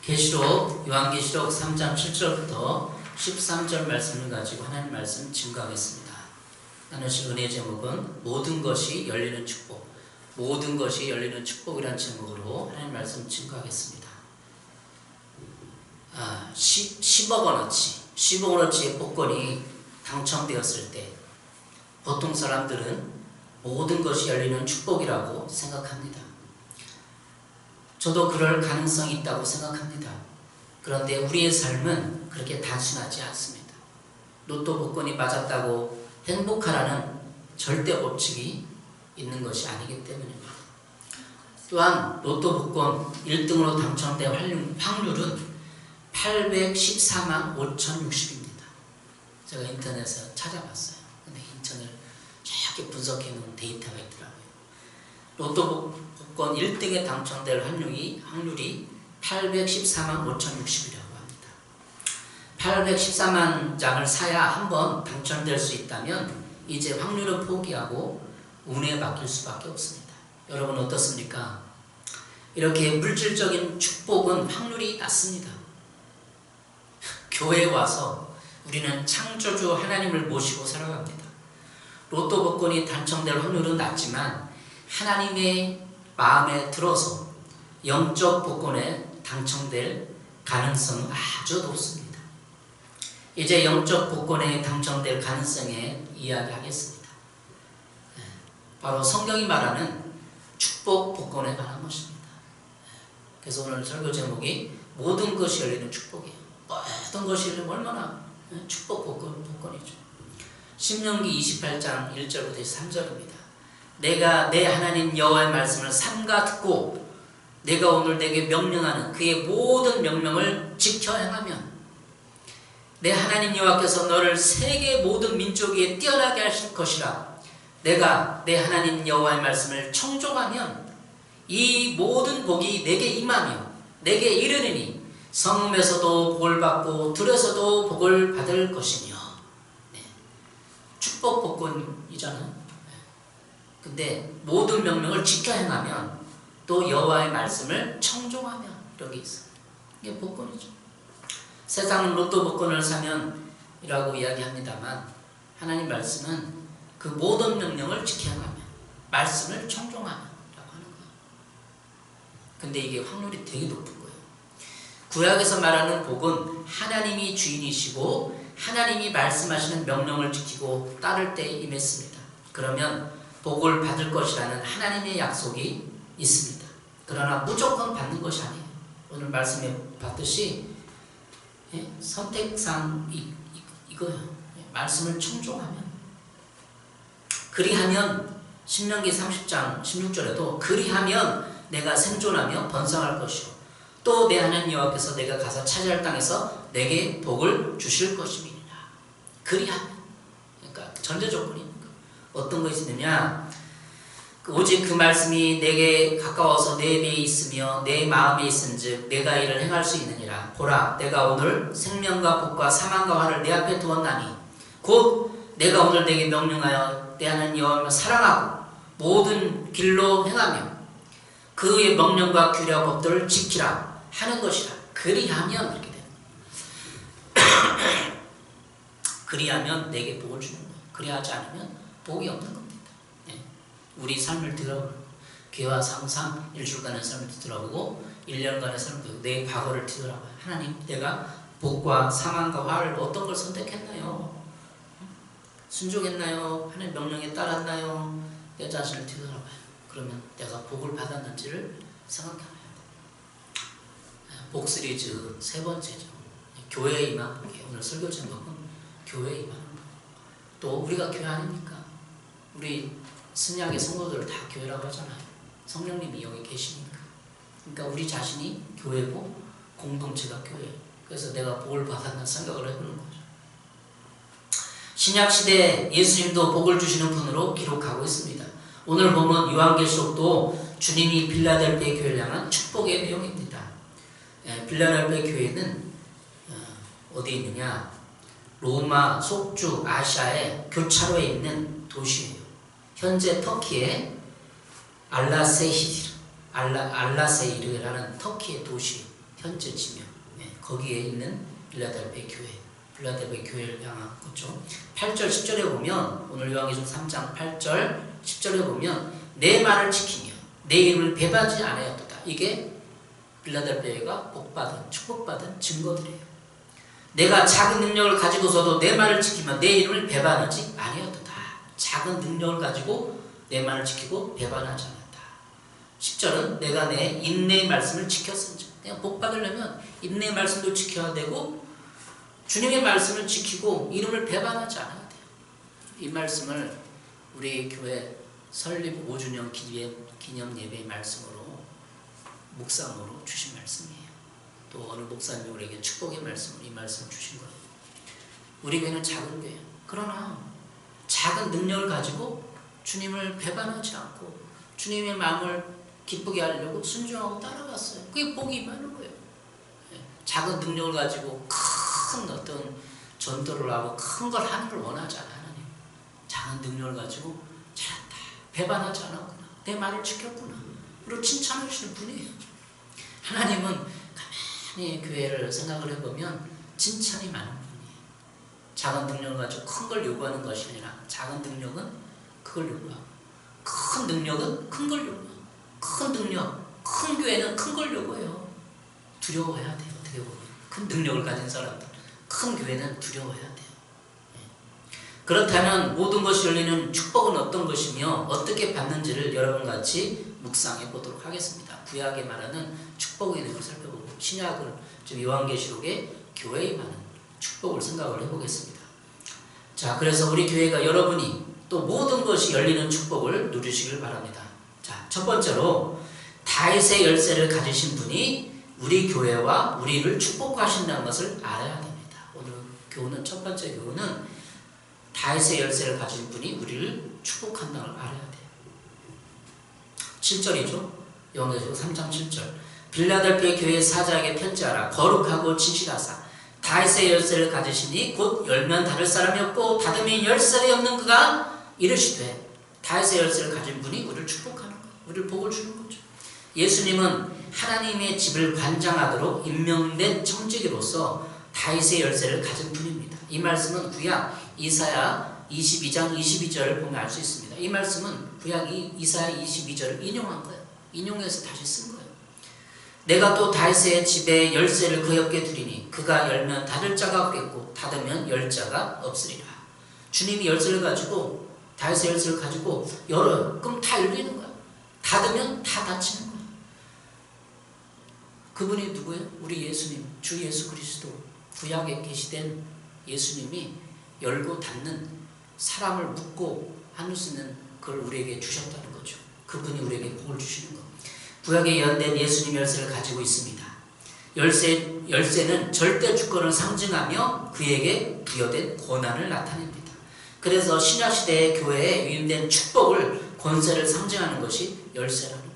계시록 요한계시록 3장 7절부터 13절 말씀을 가지고 하나님 말씀 증거하겠습니다. 나누실 은혜의 제목은 모든 것이 열리는 축복, 모든 것이 열리는 축복이라는 제목으로 하나님 말씀 증거하겠습니다. 10억 원어치의 복권이 당첨되었을 때 보통 사람들은 모든 것이 열리는 축복이라고 생각합니다. 저도 그럴 가능성이 있다고 생각합니다. 그런데 우리의 삶은 그렇게 단순하지 않습니다. 로또 복권이 맞았다고 행복하라는 절대 법칙이 있는 것이 아니기 때문입니다. 또한 로또 복권 1등으로 당첨된 확률은 814만 5,060입니다. 제가 인터넷에서 찾아봤어요. 근데 인터넷을 이렇게 분석해 놓은 데이터가 있더라고요. 로또 복권 1등에 당첨될 확률이 814만 5,060이라고 합니다. 814만 장을 사야 한번 당첨될 수 있다면 이제 확률을 포기하고 운에 맡길 수밖에 없습니다. 여러분 어떻습니까? 이렇게 물질적인 축복은 확률이 낮습니다. 교회에 와서 우리는 창조주 하나님을 모시고 살아갑니다. 로또 복권이 당첨될 확률은 낮지만 하나님의 마음에 들어서 영적 복권에 당첨될 가능성은 아주 높습니다. 이제 영적 복권에 당첨될 가능성에 이야기하겠습니다. 바로 성경이 말하는 축복 복권에 관한 것입니다. 그래서 오늘 설교 제목이 모든 것이 열리는 축복이에요. 모든 것이 열리면 얼마나 축복 복권이죠. 신명기 28장 1절부터 3절입니다. 내가 내 하나님 여호와의 말씀을 삼가 듣고 내가 오늘 내게 명령하는 그의 모든 명령을 지켜 행하면 내 하나님 여호와께서 너를 세계 모든 민족 위에 뛰어나게 하실 것이라. 내가 내 하나님 여호와의 말씀을 청종하면 이 모든 복이 내게 임하며 내게 이르리니 성읍에서도 복을 받고 들에서도 복을 받을 것이며. 축복 복권이잖아요. 근데 모든 명령을 지켜 행하면 또 여호와의 말씀을 청종하면 이렇게 있어요. 이게 복권이죠. 세상은 로또 복권을 사면 이라고 이야기합니다만 하나님 말씀은 그 모든 명령을 지켜 행하면 말씀을 청종하면 라고 하는 거예요. 근데 이게 확률이 되게 높은 거예요. 구약에서 말하는 복은 하나님이 주인이시고 하나님이 말씀하시는 명령을 지키고 따를 때 임했습니다. 그러면 복을 받을 것이라는 하나님의 약속이 있습니다. 그러나 무조건 받는 것이 아니에요. 오늘 말씀에 봤듯이 선택상 이거예요. 말씀을 청종하면. 그리하면 신명기 30장 16절에도 그리하면 내가 생존하며 번성할 것이요 또 내 하나님 여호와께서 내가 가서 차지할 땅에서 내게 복을 주실 것임이니라. 그리하면. 그러니까 전제 조건이 있는 거예요. 어떤 것이 있느냐? 오직 그 말씀이 내게 가까워서 내 배에 있으며 내 마음에 있은즉 내가 이를 행할 수 있느니라. 보라, 내가 오늘 생명과 복과 사망과 화를 내 앞에 두었나니 곧 내가 오늘 내게 명령하여 내 하나님 여호와를 사랑하고 모든 길로 행하며 그의 명령과 규례와 법들을 지키라 하는 것이라. 그리하면 이렇게 돼요. 그리하면 내게 복을 주는 거예요. 그리하지 않으면 복이 없는 겁니다. 우리 삶을 들어보고 교회 와서 항상 일주일간의 삶을 뒤돌아보고 1년간의 삶을 뒤돌아보고 내 과거를 뒤돌아봐요. 하나님, 내가 복과 사망과 화를 어떤 걸 선택했나요? 순종했나요? 하나님 명령에 따랐나요? 내 자신을 뒤돌아봐요. 그러면 내가 복을 받았는지를 생각해봐야 돼요. 복 시리즈 세 번째죠. 교회에 임한 복이에요. 오늘 설교 제목은 교회에 임하는 복. 또 우리가 교회 아닙니까? 우리 신약의 성도들을 다 교회라고 하잖아요. 성령님이 여기 계시니까. 그러니까 우리 자신이 교회고 공동체가 교회예요. 그래서 내가 복을 받았다는 생각을 해보는 거죠. 신약시대에 예수님도 복을 주시는 분으로 기록하고 있습니다. 오늘 보면 요한계시록도 주님이 빌라델피아 교회를 향한 축복의 내용입니다. 빌라델피아 교회는 어디 있느냐? 로마, 속주, 아시아의 교차로에 있는 도시예요. 현재 터키의 알라세이르라는 터키의 도시 현재 지명, 거기에 있는 빌라델비아 교회, 빌라델비아 교회를 향한 거죠. 8절 10절에 보면 오늘 요한계시록 3장 8절 10절에 보면 내 말을 지키며 내 이름을 배반하지 아니하였도다. 이게 빌라델비아가 복받은 축복받은 증거들이에요. 내가 작은 능력을 가지고서도 내 말을 지키며 내 이름을 배반하지 아니하였도다. 작은 능력을 가지고 내 말을 지키고 배반하지 않았다. 10절은 내가 내 인내의 말씀을 지켰은지. 내가 복받으려면 인내의 말씀도 지켜야 되고 주님의 말씀을 지키고 이름을 배반하지 않아야 돼요. 이 말씀을 우리 교회 설립 5주년 기념 예배의 말씀으로 묵상으로 주신 말씀이에요. 또 어느 목사님이 우리에게 축복의 말씀을 이 말씀을 주신 거예요. 우리 교회는 작은 교회예요. 그러나 작은 능력을 가지고 주님을 배반하지 않고 주님의 마음을 기쁘게 하려고 순종하고 따라갔어요. 그게 복이 임하는 거예요. 작은 능력을 가지고 큰 어떤 전도를 하고 큰 걸 하는 걸 원하지 않아요. 하나님. 작은 능력을 가지고 잘한다. 배반하지 않았구나. 내 말을 지켰구나. 그리고 칭찬하시는 분이에요. 하나님은 가만히 교회를 생각을 해보면 칭찬이 많은 분이에요. 작은 능력을 가지고 큰 걸 요구하는 것이 아니라 작은 능력은 그걸 요구하고 큰 능력은 큰 걸 요구하고 큰 능력, 큰 교회는 큰 걸 요구해요. 두려워해야 돼요. 어떻게 보면 큰 능력을 가진 사람들 큰 교회는 두려워해야 돼요. 그렇다면 모든 것이 열리는 축복은 어떤 것이며 어떻게 받는지를 여러분 같이 묵상해 보도록 하겠습니다. 구약에 말하는 축복에 대해서 살펴보고 신약은 좀 요한계시록의 교회에 말하는 축복을 생각을 해보겠습니다. 자, 그래서 우리 교회가 여러분이 또 모든 것이 열리는 축복을 누리시길 바랍니다. 자, 첫 번째로 다윗의 열쇠를 가지신 분이 우리 교회와 우리를 축복하신다는 것을 알아야 됩니다. 오늘 교훈은 첫 번째 교훈은 다윗의 열쇠를 가진 분이 우리를 축복한다는 걸 알아야 돼요. 7절이죠. 요한계시록 3장 7절. 빌라델비아 교회 사자에게 편지하라. 거룩하고 진실하사 다윗의 열쇠를 가지시니 곧 열면 닫을 사람이 없고 닫으면 열 사람이 없는 그가 이르시되 다윗의 열쇠를 가진 분이 우리를 축복하는 거예요. 우리를 복을 주는 거죠. 예수님은 하나님의 집을 관장하도록 임명된 청지기로서 다윗의 열쇠를 가진 분입니다. 이 말씀은 구약 이사야 22장 22절을 보면 알 수 있습니다. 이 말씀은 구약 이사야 22절을 인용한 거예요. 인용해서 다시 쓴 거예요. 내가 또 다윗의 집에 열쇠를 그 옆에 두리니 그가 열면 닫을 자가 없겠고 닫으면 열 자가 없으리라. 주님이 열쇠를 가지고 다윗의 열쇠를 가지고 열어요. 그럼 다 열리는 거야. 닫으면 다 닫히는 거야. 그분이 누구예요? 우리 예수님, 주 예수 그리스도. 구약에 계시된 예수님이 열고 닫는 사람을 묶고 할 수 있는 그걸 우리에게 주셨다는 거죠. 그분이 우리에게 복을 주시는 거. 구약에 예언된 예수님 열쇠를 가지고 있습니다. 열쇠는 절대 주권을 상징하며 그에게 부여된 권한을 나타냅니다. 그래서 신약시대의 교회에 위임된 축복을 권세를 상징하는 것이 열쇠라는 거예요.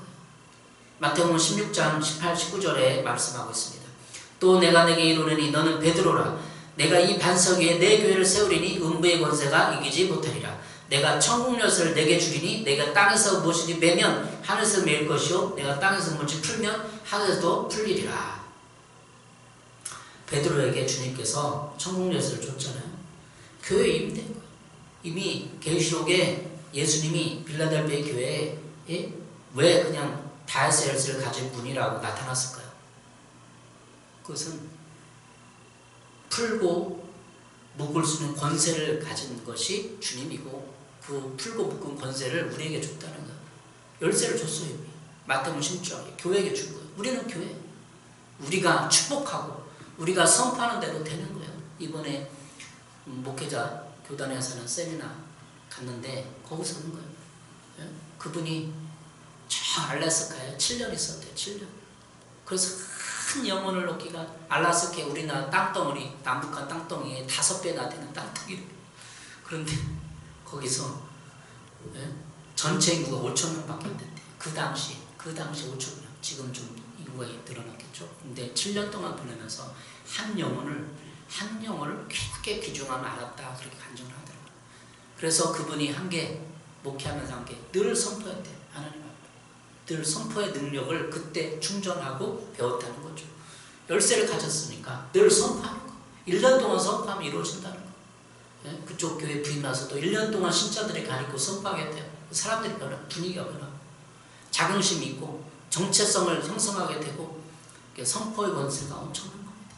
마태복음 16장 18, 19절에 말씀하고 있습니다. 또 내가 내게 이르노니 너는 베드로라. 내가 이 반석 위에 내 교회를 세우리니 음부의 권세가 이기지 못하리라. 내가 천국 열쇠를 내게 주리니 내가 땅에서 무엇이든지 매면 하늘에서 매일 것이요 내가 땅에서 무엇이 풀면 하늘에서도 풀리리라. 베드로에게 주님께서 천국 열쇠를 줬잖아요. 교회에 임된 거예요. 이미 계시록에 예수님이 빌라델비아 교회에 왜 그냥 다윗의 열쇠를 가진 분이라고 나타났을까요? 그것은 풀고 묶을 수 있는 권세를 가진 것이 주님이고 그 풀고 묶은 권세를 우리에게 줬다는 거예요. 열쇠를 줬어요. 이미. 마태복음 16장 교회에게 준 거예요. 우리는 교회. 우리가 축복하고 우리가 선포하는 대로 되는 거예요. 이번에 목회자 교단에서 하는 세미나 갔는데 거기서 하는 거예요. 그분이 저 알라스카에 7년 있었대요. 7년. 그래서 큰 영혼을 얻기가 알라스카에 우리나라 땅덩어리 남북한 땅덩이에 5배나 되는 땅덩이. 그런데 거기서 전체 인구가 5,000명밖에 안 됐대요. 그 당시 5,000명. 지금 좀 인구가 늘어났겠죠. 근데 7년 동안 보내면서 한 영혼을 크게 귀중함을 알았다. 그렇게 간증을 하더라고요. 그래서 그분이 한게 목회하면서 한 게 늘 선포했대요. 하나님 앞에. 늘 선포의 능력을 그때 충전하고 배웠다는 거죠. 열쇠를 가졌으니까 늘 선포하는 거. 1년 동안 선포하면 이루어진다는 거. 예? 그쪽 교회 부임 나서도 1년 동안 신자들이 가리고 선포하게 돼요. 사람들이 변하고 분위기가 변하고 자긍심이 있고 정체성을 형성하게 되고 선포의 권세가 엄청난 겁니다.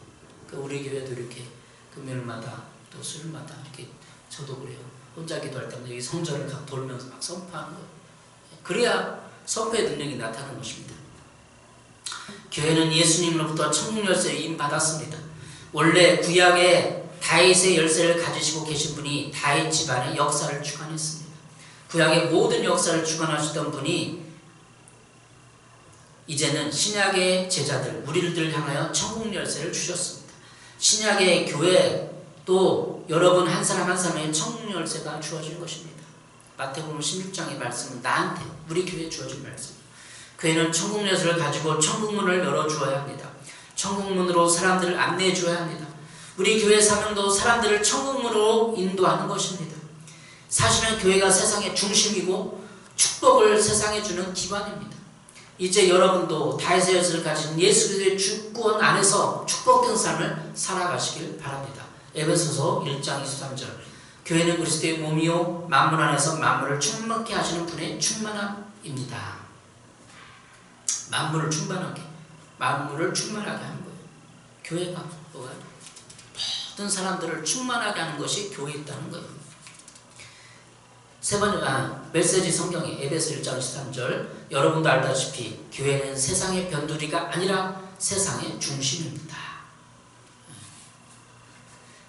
우리 교회도 이렇게 금요일마다 또 수요일마다 이렇게 저도 그래요. 혼자 기도할 때마다 이 성전을 각 돌면서 막 선포하는 거예요. 그래야 선포의 능력이 나타나는 것입니다. 교회는 예수님으로부터 천국 열쇠를 이미 받았습니다. 원래 구약에 다윗의 열쇠를 가지시고 계신 분이 다윗 집안의 역사를 주관했습니다. 구약의 모든 역사를 주관하시던 분이 이제는 신약의 제자들, 우리를 향하여 천국 열쇠를 주셨습니다. 신약의 교회 또 여러분 한 사람 한 사람의 천국 열쇠가 주어진 것입니다. 마태복음 16장의 말씀은 나한테 우리 교회에 주어진 말씀입니다. 교회는 천국 열쇠를 가지고 천국문을 열어주어야 합니다. 천국문으로 사람들을 안내해 주어야 합니다. 우리 교회 사명도 사람들을 천국문으로 인도하는 것입니다. 사실은 교회가 세상의 중심이고 축복을 세상에 주는 기관입니다. 이제 여러분도 다윗의 열쇠를 가진 예수 그리스도의 주권 안에서 축복된 삶을 살아가시길 바랍니다. 에베소서 1장 23절 교회는 그리스도의 몸이요 만물 안에서 만물을 충만케 하시는 분의 충만함입니다. 만물을 충만하게 하는 거예요. 교회가 뭐가 모든 사람들을 충만하게 하는 것이 교회에 있다는 거예요. 세 번째 메시지 성경에 에베소 1장 23절 여러분도 알다시피 교회는 세상의 변두리가 아니라 세상의 중심입니다.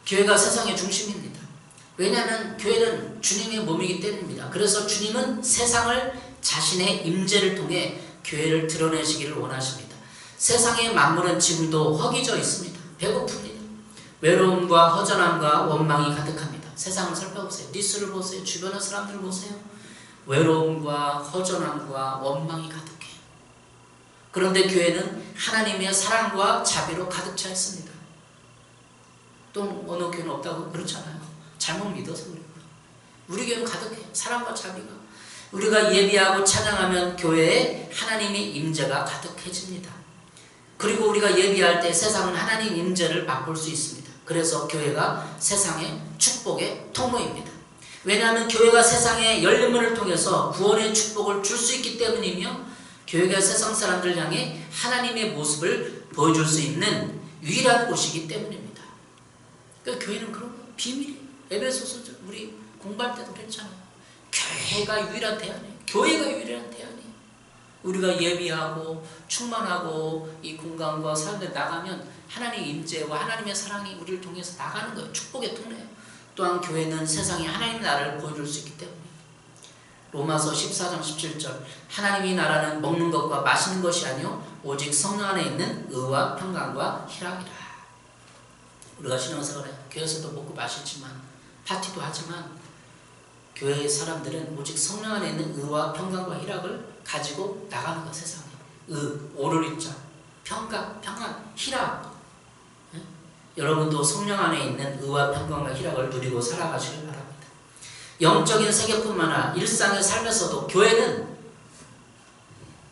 교회가 세상의 중심입니다. 왜냐하면 교회는 주님의 몸이기 때문입니다. 그래서 주님은 세상을 자신의 임재를 통해 교회를 드러내시기를 원하십니다. 세상의 만물은 지금도 허기져 있습니다. 배고픕니다. 외로움과 허전함과 원망이 가득합니다. 세상을 살펴보세요. 뉴스를 보세요. 주변의 사람들을 보세요. 외로움과 허전함과 원망이 가득해요. 그런데 교회는 하나님의 사랑과 자비로 가득 차 있습니다. 또 어느 교회는 없다고 그렇잖아요. 잘못 믿어서 그래요. 우리 교회는 가득해요. 사랑과 자비가. 우리가 예비하고 찬양하면 교회에 하나님의 임재가 가득해집니다. 그리고 우리가 예비할 때 세상은 하나님 임재를 맛볼 수 있습니다. 그래서 교회가 세상의 축복의 통로입니다. 왜냐하면 교회가 세상에 열린 문을 통해서 구원의 축복을 줄 수 있기 때문이며 교회가 세상 사람들 향해 하나님의 모습을 보여줄 수 있는 유일한 곳이기 때문입니다. 그러니까 교회는 그런 거예요. 비밀이에요. 에베소서 우리 공부할 때도 그랬잖아요. 교회가 유일한 대안이에요. 교회가 유일한 대안이에요. 우리가 예비하고 충만하고 이 공간과 사람들 나가면 하나님의 임재와 하나님의 사랑이 우리를 통해서 나가는 거예요. 축복의 통로예요. 또한 교회는 세상에 하나님의 나라를 보여줄 수 있기 때문에 로마서 14장 17절 하나님의 나라는 먹는 것과 마시는 것이 아니요 오직 성령 안에 있는 의와 평강과 희락이라. 우리가 신앙생활에 교회에서도 먹고 마시지만 파티도 하지만 교회의 사람들은 오직 성령 안에 있는 의와 평강과 희락을 가지고 나가는 것. 세상에 오를 입자 평강, 희락. 여러분도 성령 안에 있는 의와 평강과 희락을 누리고 살아가시길 바랍니다. 영적인 세계뿐만 아니라 일상의 삶에서도 교회는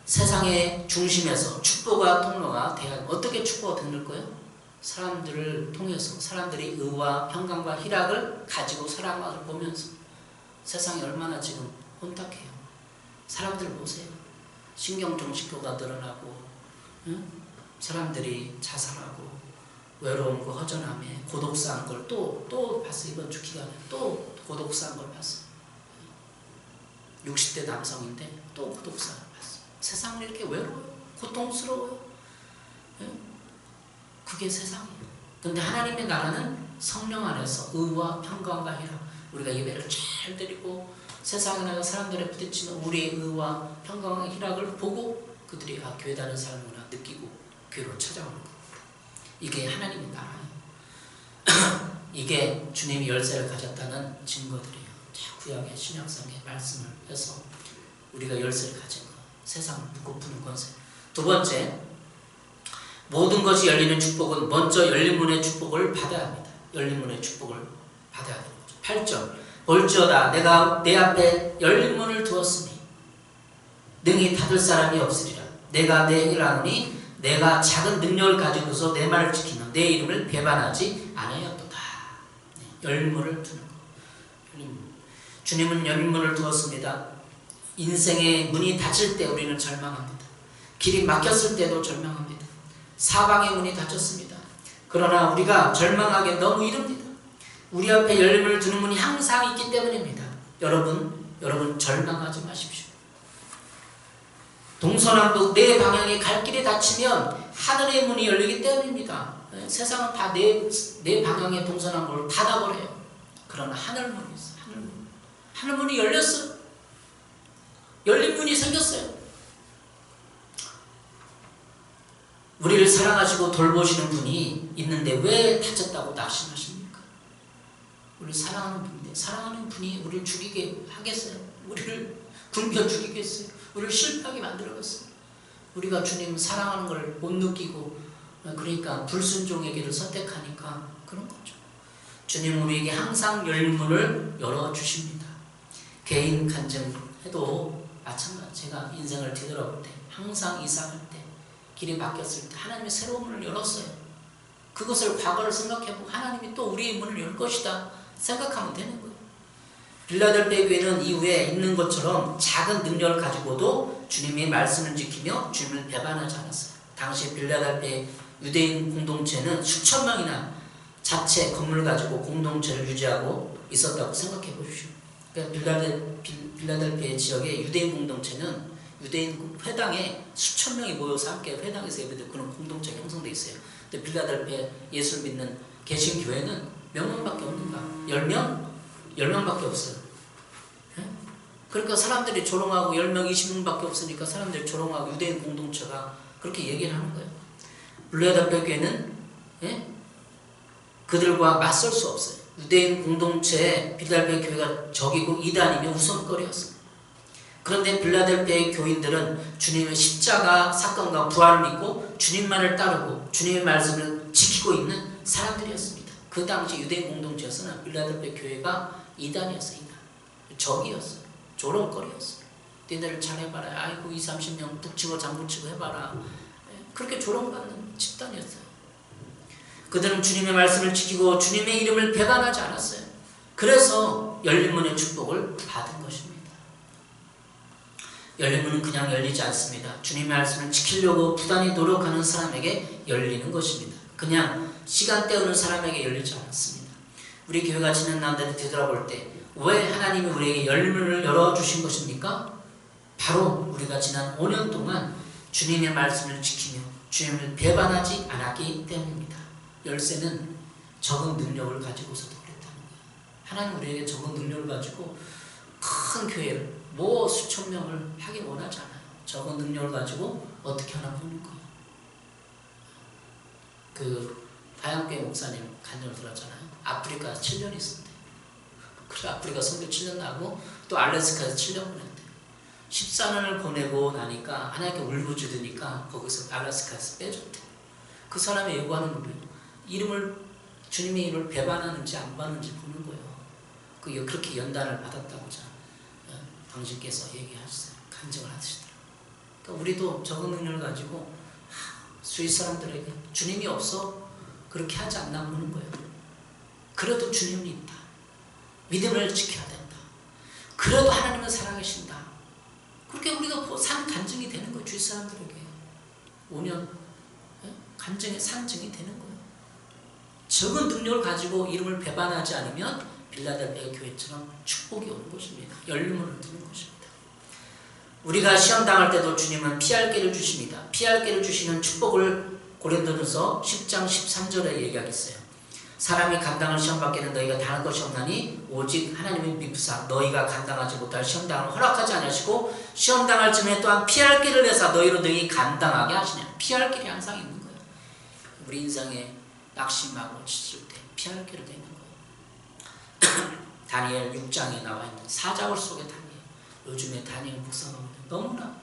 세상의 중심에서 축복과 통로가 돼야 합니다. 어떻게 축복가 되는 거예요? 사람들을 통해서 사람들이 의와 평강과 희락을 가지고 살아가는 것을 보면서 세상이 얼마나 지금 혼탁해요. 사람들 보세요. 신경정신교가 늘어나고 사람들이 자살하고 외로움과 허전함에 고독사한 걸 또 봤어. 이번 주 기간에 또 고독사한 걸 봤어. 60대 남성인데 또 고독사를 봤어. 세상은 이렇게 외로워요. 고통스러워요. 그게 세상이에요. 그런데 하나님의 나라는 성령 안에서 의와 평강과 희락. 우리가 예배를 잘 드리고 세상에 나가 사람들에 부딪히는 우리의 의와 평강과 희락을 보고 그들이 교회 다니는 사람이구나 느끼고 교회로 찾아오는 겁니다. 이게 하나님의 나라예요. 이게 주님이 열쇠를 가졌다는 증거들이에요. 구약의 신약성의 말씀을 해서 우리가 열쇠를 가진 것, 세상을 묶어푸는 권세. 두 번째, 모든 것이 열리는 축복은 먼저 열린 문의 축복을 받아야 합니다. 열린 문의 축복을 받아야 됩니다. 8절 볼지어다 내가 내 앞에 열린 문을 두었으니 능히 닫을 사람이 없으리라. 내가 내 행위를 아노니 내가 작은 능력을 가지고서 내 말을 지키며 내 이름을 배반하지 않으였도다. 열문을 두는 것. 주님은 열문을 두었습니다. 인생의 문이 닫힐 때 우리는 절망합니다. 길이 막혔을 때도 절망합니다. 사방의 문이 닫혔습니다. 그러나 우리가 절망하기에 너무 이릅니다. 우리 앞에 열문을 두는 문이 항상 있기 때문입니다. 여러분 절망하지 마십시오. 동서남북 네 방향의 갈 길이 닫히면 하늘의 문이 열리기 때문입니다. 세상은 다 네 방향의 동서남북을 닫아버려요. 그러나 하늘문이 있어요. 하늘문이 열렸어요. 열린 문이 생겼어요. 우리를 사랑하시고 돌보시는 분이 있는데 왜 닫혔다고 낙심하십니까? 우리를 사랑하는 분인데 사랑하는 분이 우리를 죽이게 하겠어요? 우리를 굶겨 죽이겠어요? 우리를 실패하게 만들어갔어요. 우리가 주님 사랑하는 걸 못 느끼고 그러니까 불순종의 길을 선택하니까 그런 거죠. 주님 우리에게 항상 열문을 열어주십니다. 개인 간증해도 마찬가지. 제가 인생을 뒤돌아볼 때 항상 이상할 때 길이 바뀌었을 때 하나님이 새로운 문을 열었어요. 그것을 과거를 생각해보고 하나님이 또 우리의 문을 열 것이다 생각하면 되는 거예요. 빌라델피아 교회는 이후에 있는 것처럼 작은 능력을 가지고도 주님의 말씀을 지키며 주님을 배반하지 않았어요. 당시 빌라델피아 유대인 공동체는 수천 명이나 자체 건물을 가지고 공동체를 유지하고 있었다고 생각해 보십시오. 그러니까 빌라델피아 지역의 유대인 공동체는 유대인 회당에 수천 명이 모여서 함께 회당에서 예배드리는 그런 공동체가 형성되어 있어요. 근데 빌라델피아 예수를 믿는 개신교회는 몇 명밖에 없는가? 10명? 10명밖에 없어요. 그러니까 사람들이 조롱하고 10명, 20명밖에 없으니까 사람들이 조롱하고 유대인 공동체가 그렇게 얘기를 하는 거예요. 빌라델피아 교회는 그들과 맞설 수 없어요. 유대인 공동체에 빌라델피아 교회가 적이고 이단이며 우선거리였어요. 그런데 빌라델피아의 교인들은 주님의 십자가 사건과 부활을 믿고 주님만을 따르고 주님의 말씀을 지키고 있는 사람들이었습니다. 그 당시 유대인 공동체에서는 빌라델피아 교회가 이단이었어요. 이단. 적이었어요. 조롱거리였어요. 너희들 잘해봐라. 아이고 20, 30년 북치고 장구치고 해봐라. 그렇게 조롱받는 집단이었어요. 그들은 주님의 말씀을 지키고 주님의 이름을 배반하지 않았어요. 그래서 열린 문의 축복을 받은 것입니다. 열린 문은 그냥 열리지 않습니다. 주님의 말씀을 지키려고 부단히 노력하는 사람에게 열리는 것입니다. 그냥 시간 때우는 사람에게 열리지 않았습니다. 우리 교회가 지난 날들을 되돌아볼 때 왜 하나님이 우리에게 열린 문을 열어주신 것입니까? 바로 우리가 지난 5년 동안 주님의 말씀을 지키며 주님을 배반하지 않았기 때문입니다. 열쇠는 적은 능력을 가지고서도 그랬다는 거예요. 하나님 우리에게 적은 능력을 가지고 큰 교회를 수천 명을 하기 원하지 않아요. 적은 능력을 가지고 어떻게 하나 보는 거예요. 그 다양교회 목사님 간증을 들었잖아요. 아프리카 7년 있었대. 그래 아프리카 선교 7년 나고 또 알래스카에서 7년 보냈대. 14년을 보내고 나니까 하나님께 울부짖으니까 거기서 알래스카에서 빼줬대. 그 사람이 요구하는 거예요. 주님의 이름을 배반하는지 안 받는지 보는 거예요. 그렇게 연단을 받았다고자 당신께서 얘기하셨어요. 간증을 하시더라고요. 그러니까 우리도 적은 능력을 가지고 주위 사람들에게 주님이 없어 그렇게 하지 않나 보는 거예요. 그래도 주님이 있다. 믿음을 지켜야 된다. 그래도 하나님은 살아계신다. 그렇게 우리가 산 간증이 되는 거예요. 주위 사람들에게 5년 간증의 산증이 되는 거예요. 적은 능력을 가지고 이름을 배반하지 않으면 빌라델피아 교회처럼 축복이 오는 것입니다. 열린 문을 두는 것입니다. 우리가 시험 당할 때도 주님은 피할 길을 주십니다. 피할 길을 주시는 축복을 고린도전서 10장 13절에 얘기하겠어요. 사람이 감당할 시험 밖에는 너희가 당할 것이 없나니 오직 하나님의 미쁘사 너희가 감당하지 못할 시험 당을 허락하지 않으시고 시험 당할 즈음에 또한 피할 길을 내사 너희로 능히 감당하게 하시냐. 피할 길이 항상 있는 거예요. 우리 인생에 낙심하고 지칠 때 피할 길을 되는 거예요. 다니엘 6장에 나와 있는 사자굴 속의 다니엘. 요즘에 다니엘 목사가 너무나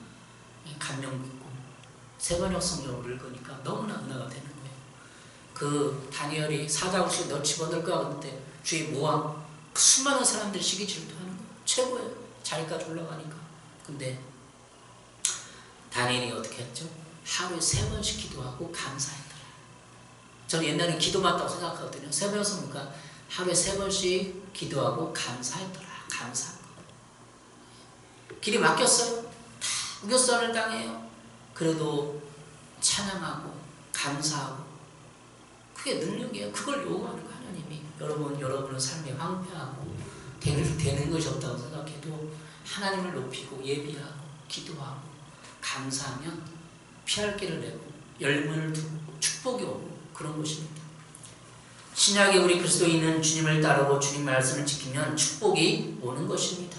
감명 깊고 세번역 성경을 읽으니까 너무나 은혜가 되는 거예요. 그 다니엘이 사자굴 속에 너 집어넣을까 하는데 주위 모아 수많은 사람들이 시기 질투하는 거예요. 최고예요. 자기까지 올라가니까. 근데 다니엘이 어떻게 했죠? 하루에 3번씩 기도하고 감사했더라. 저는 옛날에 기도 맞다고 생각하거든요. 3번에서 뭔가 하루에 3번씩 기도하고 감사했더라. 감사한 거. 길이 막혔어요. 다 우겨선을 당해요. 그래도 찬양하고 감사하고, 그게 능력이에요. 그걸 요구하는 거 하나님이. 여러분의 삶에 황폐하고 되는 것이 없다고 생각해도 하나님을 높이고 예비하고 기도하고 감사하면 피할 길을 내고 열문을 두고 축복이 오고 그런 것입니다. 신약에 우리 그리스도인은 주님을 따르고 주님 말씀을 지키면 축복이 오는 것입니다.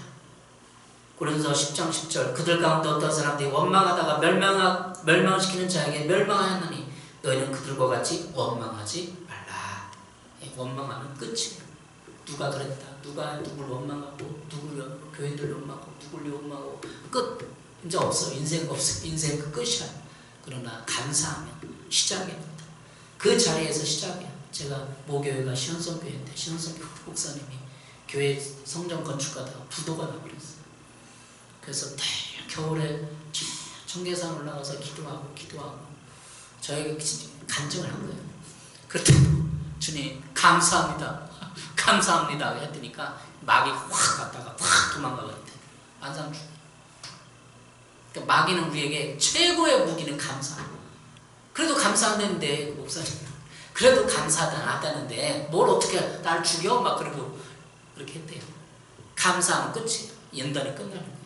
고린도서 10장 10절, 그들 가운데 어떤 사람들이 원망하다가 멸망시키는 자에게 멸망하였느니 너희는 그들과 같이 원망하지 말라. 원망하면 끝이에요. 누가 그랬다, 누가 누굴 원망하고, 누굴 교회들 원망하고, 누굴 원망하고, 끝. 이제 없어. 인생 없어. 인생 그 끝이야. 그러나 감사하면 시작입니다. 그 자리에서 시작이야. 제가 모교회가 시원성교회인데 시원성교회 목사님이 교회 성전 건축하다가 부도가 나버렸어요. 그래서 겨울에 청계산 올라가서 기도하고 저에게 간증을 한 거예요. 그랬더니 주님 감사합니다. 감사합니다 했더니까 마귀가 확 갔다가 확 도망가버렸대. 안상주. 그러니까 마귀는 우리에게 최고의 무기는 감사. 그래도 감사한다는데 목사님 그래도 감사하다는데 뭘 어떻게 날 죽여? 막 그러고 그렇게 했대요. 감사하면 끝이에요. 연단이 끝나는 거예요.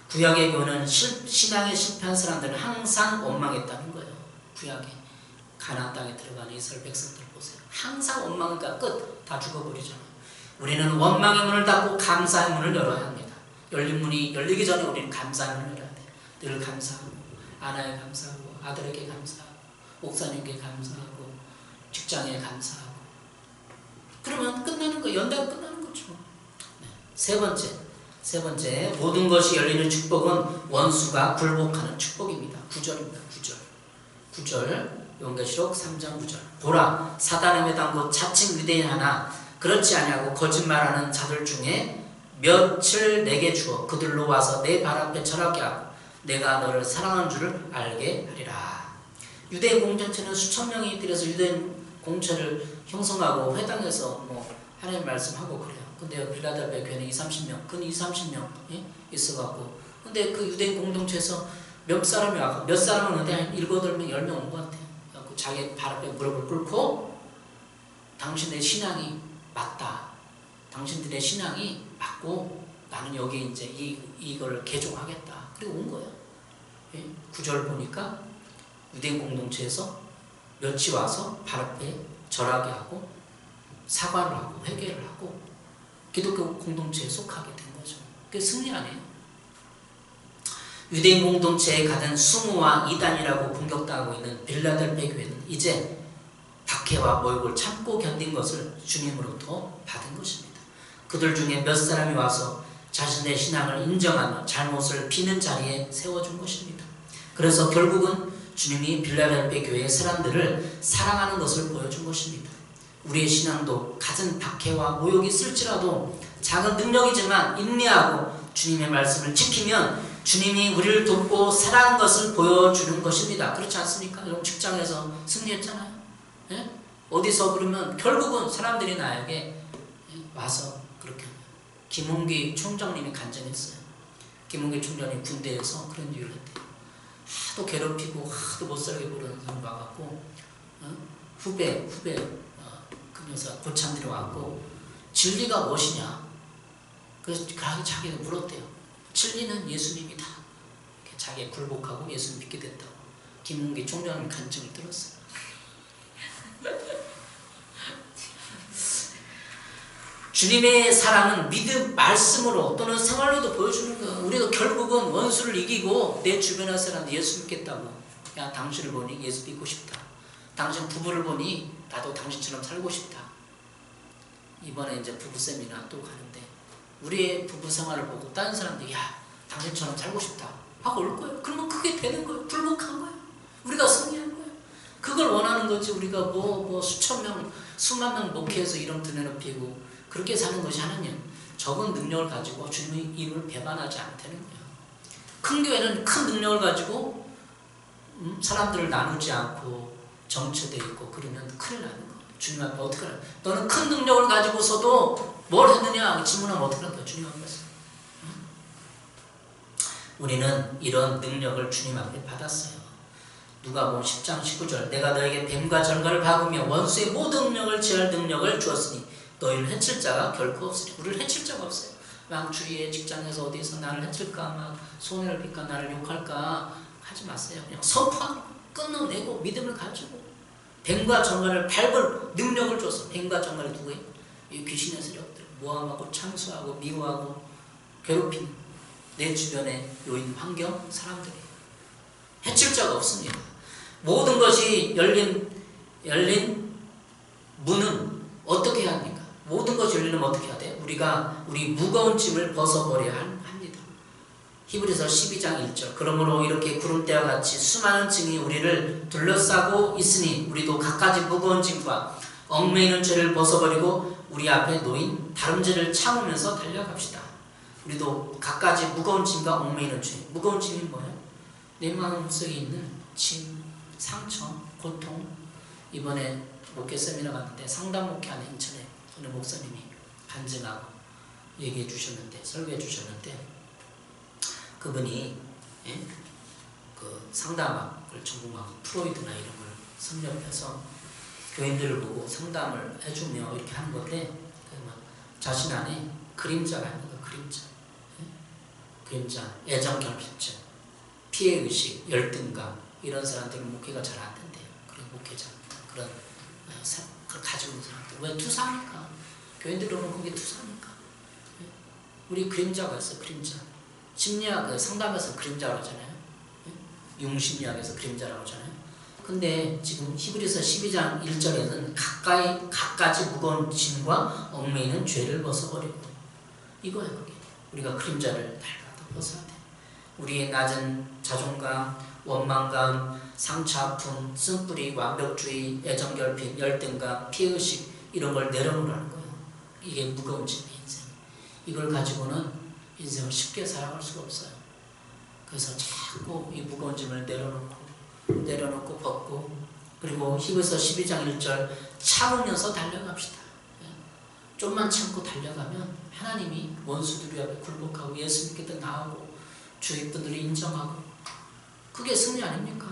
구약의 교훈은 신앙에 실패한 사람들은 항상 원망했다는 거예요. 구약에 가나안 땅에 들어가는 이스라엘 백성들 보세요. 항상 원망이니까 끝. 다 죽어버리잖아요. 우리는 원망의 문을 닫고 감사의 문을 열어야 합니다. 열린 문이 열리기 전에 우리는 감사의 문을 열어야 돼요. 늘 감사하고, 아나에 감사하고, 아들에게 감사하고, 목사님께 감사하고, 직장에 감사하고. 그러면 끝나는 거예요. 연단 끝나는 거죠. 네. 세 번째, 모든 것이 열리는 축복은 원수가 굴복하는 축복입니다. 9절입니다. 9절 요한계시록 3장 9절. 보라, 사단의 매당고 자칭 유대인 하나 그렇지 아니하고 거짓말하는 자들 중에 몇을 내게 주어 그들로 와서 내 발 앞에 절하게 하고 내가 너를 사랑하는 줄을 알게 하리라. 유대인 공동체는 수천 명이 들여서 유대인 공체를 형성하고 회당에서 하나님 말씀하고 그래요. 근데 빌라델비아 교회는 20-30명, 근 20-30명 있어갖고, 근데 그 유대인 공동체에서 몇 사람이 와서, 몇 사람은 오는데 한 7, 8명, 10명 온 것 같아요. 그래갖고 자기 발 앞에 무릎을 꿇고 당신의 신앙이 맞다. 당신들의 신앙이 맞고 나는 여기 이제 이걸 개종하겠다. 그리고 온 거예요. 9절 보니까 유대인 공동체에서 몇이 와서 발 앞에 절하게 하고 사과를 하고 회개를 하고 기독교 공동체에 속하게 된 거죠. 그게 승리 아니에요? 유대인 공동체에 가든 수모와 이단이라고 공격당하고 있는 빌라델비아 교회는 이제 박해와 모욕을 참고 견딘 것을 주님으로부터 받은 것입니다. 그들 중에 몇 사람이 와서 자신의 신앙을 인정하며 잘못을 비는 자리에 세워준 것입니다. 그래서 결국은 주님이 빌라델비아 교회의 사람들을 사랑하는 것을 보여준 것입니다. 우리의 신앙도 갖은 박해와 모욕이 있을지라도 작은 능력이지만 인내하고 주님의 말씀을 지키면 주님이 우리를 돕고 사랑하는 것을 보여주는 것입니다. 그렇지 않습니까? 여러분 직장에서 승리했잖아요. 예? 어디서 그러면 결국은 사람들이 나에게 와서 그렇게 김홍기 총장님이 간증했어요. 김홍기 총장님 군대에서 그런 일을 했대요. 하도 괴롭히고 하도 못살게 부르는 사람 와갖고 후배 그러면서 고참 들어왔고 진리가 무엇이냐? 그래서 자기가 물었대요. 진리는 예수님이다. 이렇게 자기가 굴복하고 예수님 믿게 됐다고 김홍기 총장님 간증을 들었어요. 주님의 사랑은 믿음, 말씀으로 또는 생활로도 보여주는 거예요. 우리가 결국은 원수를 이기고 내 주변의 사람들 예수 믿겠다고. 야, 당신을 보니 예수 믿고 싶다. 당신 부부를 보니 나도 당신처럼 살고 싶다. 이번에 이제 부부 세미나 또 가는데 우리의 부부 생활을 보고 다른 사람들이 야, 당신처럼 살고 싶다 하고 올 거예요. 그러면 그게 되는 거예요. 불복한 거예요. 우리가 승리한 거예요. 그걸 원하는 거지. 우리가 수천 명, 수만 명 목회해서 이름 드러내놓고 그렇게 사는 것이 하나님. 적은 능력을 가지고 주님의 이름을 배반하지 않다는 거예요. 큰 교회는 큰 능력을 가지고 사람들을 나누지 않고 정체되어 있고 그러면 큰일 나는 거예요. 주님 앞에 어떻게 하냐? 너는 큰 능력을 가지고서도 뭘 했느냐? 질문하면 어떻게 할까요? 주님 앞에서. 우리는 이런 능력을 주님 앞에 받았어요. 누가복음 10장 19절 내가 너에게 뱀과 전갈을 박으며 원수의 모든 능력을 제할 능력을 주었으니 너희를 해칠 자가 결코 없으니. 우리를 해칠 자가 없어요. 막 주위의 직장에서 어디서 나를 해칠까 막 손해를 빌까 나를 욕할까 하지 마세요. 그냥 선포하고 끊어내고 믿음을 가지고 뱀과 전갈을 밟을 능력을 줬어. 뱀과 전갈이 누구예요? 이 귀신의 세력들 모함하고 참수하고 미워하고 괴롭히는 내 주변의 요인 환경 사람들이에요. 해칠 자가 없습니다. 모든 것이 열린 문은 어떻게 해야 합니까? 모든 것이 열리면 어떻게 해야 돼? 우리가 우리 무거운 짐을 벗어버려야 합니다. 히브리서 12장 1절 그러므로 이렇게 구름대와 같이 수많은 증이 우리를 둘러싸고 있으니 우리도 갖가지 무거운 짐과 얽매이는 죄를 벗어버리고 우리 앞에 놓인 다름질을 참으면서 달려갑시다. 우리도 갖가지 무거운 짐과 얽매이는 죄. 무거운 짐이 뭐예요? 내 마음속에 있는 짐, 상처, 고통. 이번에 목회 세미나 갔는데 상담 목회하는 인천에 어느 목사님이 간증하고 얘기해 주셨는데 설교해 주셨는데 그분이 그 상담학을 전공하고 프로이드나 이런 걸 섭렵해서 교인들을 보고 상담을 해주며 이렇게 하는 건데 자신 안에 그림자가 있는 거예요. 그림자, 애정결핍증, 피해의식, 열등감 이런 사람들은 목회가 잘 안 된대요. 그런 목회자 그걸 가지고 있는 사람들 왜 투사하니까 교인들 오면 그게 투사하니까 우리 그림자가 있어요. 그림자 심리학 상담에서 그림자라고 하잖아요. 융심리학에서 그림자라고 하잖아요. 근데 지금 히브리서 12장 1절에는 갖가지 무거운 짐과 얽매이는 죄를 벗어버리고 이거예요. 그게. 우리가 그림자를 밟아도 벗어야 돼. 우리의 낮은 자존감, 원망감, 상처, 아픔, 쓴뿌리, 완벽주의, 애정결핍, 열등감, 피해의식 이런 걸 내려놓으라는 거예요. 이게 무거운 짐의 인생. 이걸 가지고는 인생을 쉽게 살아갈 수가 없어요. 그래서 자꾸 이 무거운 짐을 내려놓고 벗고 그리고 히브리서 12장 1절 참으면서 달려갑시다. 좀만 참고 달려가면 하나님이 원수들이 앞에 굴복하고 예수 믿게 나오고 주위 분들이 인정하고 그게 승리 아닙니까?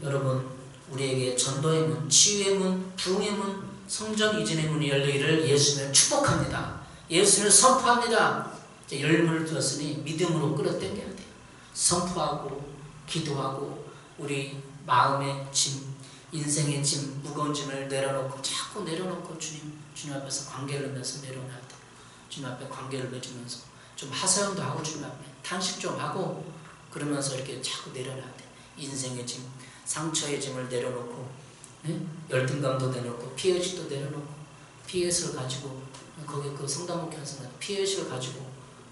여러분 우리에게 전도의 문, 치유의 문, 부흥의 문, 성전 이전의 문이 열리기를 예수님을 축복합니다. 예수님을 선포합니다. 이제 열문을 들었으니 믿음으로 끌어당겨야 돼요. 선포하고 기도하고 우리 마음의 짐, 인생의 짐, 무거운 짐을 내려놓고 자꾸 내려놓고 주님 앞에서 관계를 맺으면서 내려놔야 돼요. 주님 앞에 관계를 맺으면서 좀 하소연도 하고 주님 앞에 탄식 좀 하고 그러면서 이렇게 자꾸 내려놔야 돼요. 인생의 짐, 상처의 짐을 내려놓고 열등감도 내려놓고 피해의식도 내려놓고 피해의식을 가지고 거기 그 성담목회하는 순간 피해의식을 가지고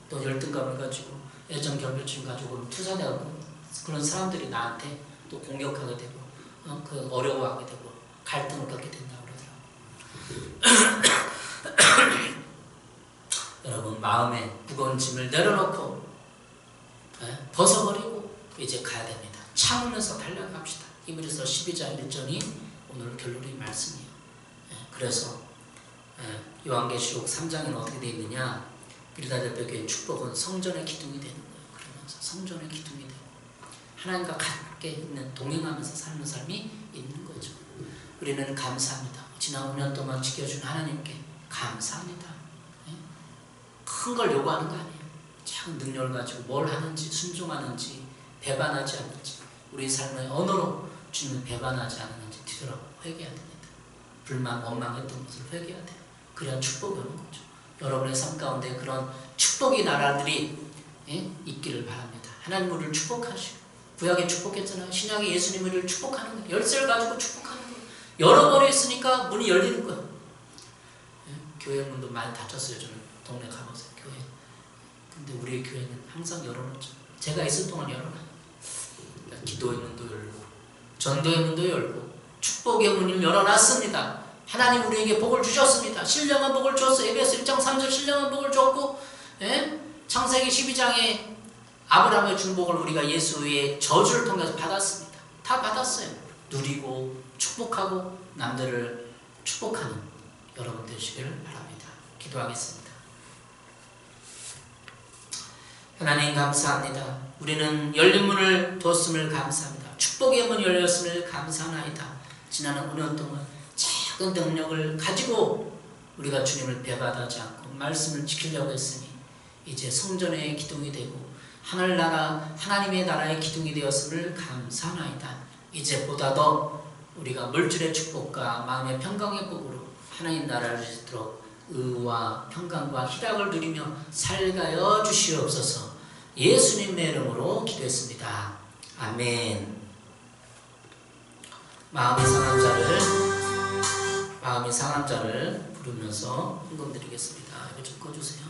또 열등감을 가지고 애정결핍증 가지고 투사되고 그런 사람들이 나한테 또 공격하게 되고 그 어려워하게 되고 갈등을 갖게 된다고 그러더라고요. 여러분 마음에 무거운 짐을 내려놓고 벗어버리고 이제 가야 됩니다. 참으면서 달려갑시다. 히브리서 12장 1절이 오늘 결론의 말씀이에요. 그래서 요한계시록 3장에는 어떻게 되어 있느냐 빌라델비아 교회의 축복은 성전의 기둥이 되는 거예요. 그러면서 성전의 기둥이 되고 하나님과 함께 있는 동행하면서 사는 삶이 있는 거죠. 우리는 감사합니다. 지난 5년 동안 지켜준 하나님께 감사합니다. 큰 걸 요구하는 거 아니에요. 작은 능력을 가지고 뭘 하는지 순종하는지 배반하지 않는지 우리 삶의 언어로 주님을 배반하지 않는지 뒤돌아 회개해야 됩니다. 불만 원망했던 것을 회개해야 돼요. 그래야 축복이 오는 거죠. 여러분의 삶 가운데 그런 축복의 나라들이 있기를 바랍니다. 하나님 우리를 축복하시고 구약에 축복했잖아요. 신약에 예수님 우리를 축복하는 거예요. 열쇠를 가지고 축복하는 거예요. 열어버렸으니까 문이 열리는 거예요. 교회 문도 많이 닫혔어요. 저는 동네 가보세요. 교회. 근데 우리의 교회는 항상 열어놓죠. 제가 있을 동안 열어놔요. 기도의 문도 열고 전도의 문도 열고 축복의 문을 열어놨습니다. 하나님 우리에게 복을 주셨습니다. 신령한 복을 주었어요. 에베소 1장 3절 신령한 복을 줬고 창세기 12장에 아브라함의 축복을 우리가 예수의 저주를 통해서 받았습니다. 다 받았어요. 누리고 축복하고 남들을 축복하는 여러분 되시기를 바랍니다. 기도하겠습니다. 하나님 감사합니다. 우리는 열린 문을 뒀음을 감사합니다. 축복의 문이 열렸음을 감사하나이다. 지난 5년 동안 작은 능력을 가지고 우리가 주님을 배반하지 않고 말씀을 지키려고 했으니 이제 성전의 기둥이 되고 하늘나라 하나님의 나라의 기둥이 되었음을 감사하나이다. 이제 보다 더 우리가 물질의 축복과 마음의 평강의 복으로 하나님 나라를 짓도록 의와 평강과 희락을 누리며 살가여 주시옵소서. 예수님의 이름으로 기도했습니다. 아멘. 마음이 상한 자를 부르면서 헌금 드리겠습니다. 이거 좀 꺼주세요.